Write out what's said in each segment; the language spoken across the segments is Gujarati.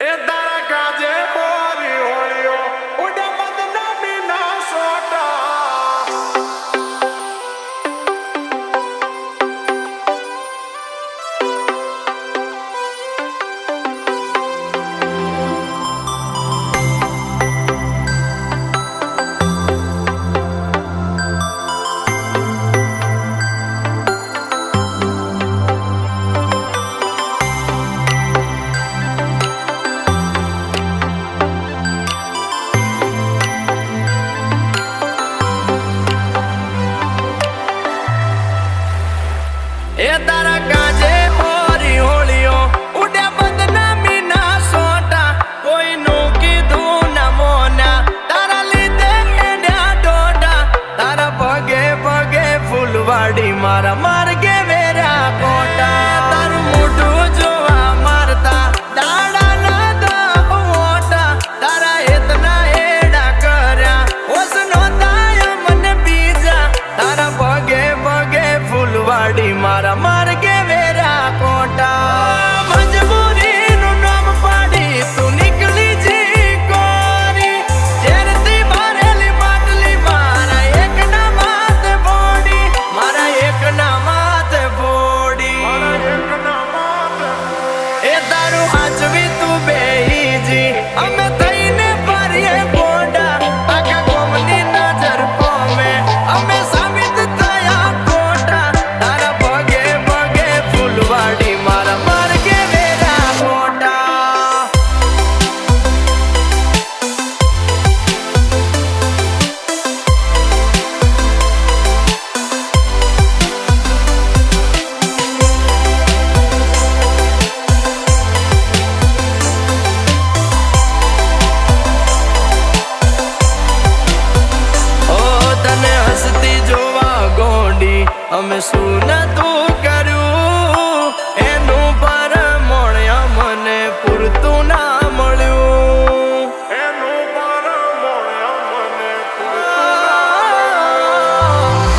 એ તારા કાજે હોરી હોળીઓ ઉડે બદનામી ના સોટા એ તારા કાજે હોરી હોળીઓ ઉડે બદનામી ના સોટા કોઈનું કીધું ના મોના તારા લીધે હેડ્યા ડોડા તારા પગે પગે ફૂલવાડી મારા માર્ગે વેરા કોટા તારું મોઢું જોવા મારતા દાડા ના દા મોટા તારા એતના હેડા કર્યા ઓસ નોતા મને બીજા તારા પગે પગે ફૂલવાડી મારા માર્ગે વેરા કોટા મજબૂરીનું નામ પાડી તું નીકળી જી કોરી જેરતી ભરેલી માટલી મારા એકના માથે ફોડી મારા એકના માથે ફોડી એ તારું હાચવી તું બેહીજી અમે થઈને ફરીએ બોડા આખા કોમની નજર કોમે અમે સાબિત થયા ખોટા તારા પગે પગે ફૂલવાડી મારા માર્ગે વેરા ખોટા અમે શું નતું કર્યું એનું પરમોણ્ય મને પૂરતું ના મળ્યું એનું પરમોણ્ય મને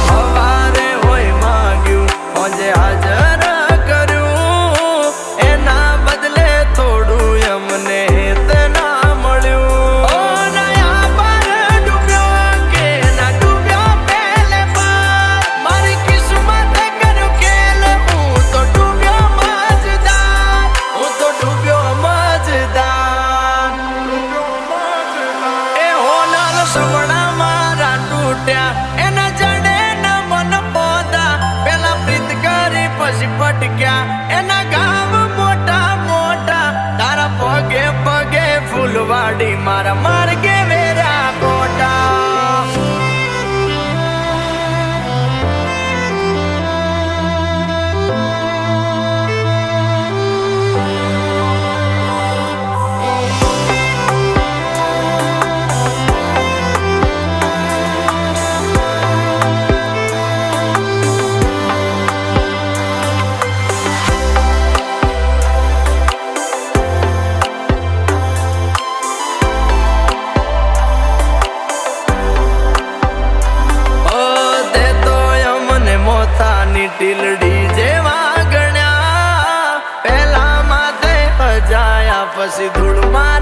સવારે હોય માગ્યું આજે હાજર કર્યું એના બદલે થોડું અમને હેત ના મળ્યું નયા પર ડૂબ્યો કે ના ડૂબ્યો પહેલે પર મારી સપના મારા તૂટ્યા એના જડે ના મન પોતા પેલા પ્રીત કરી પછી પટક્યા એના ગામ મોટા મોટા તારા પગે પગે ફૂલવાડી મારા માર્ગે વેરા કોટા ટીલડી જેવા ગણ્યા પેલા માથે અજાયા પછી ધૂળમાં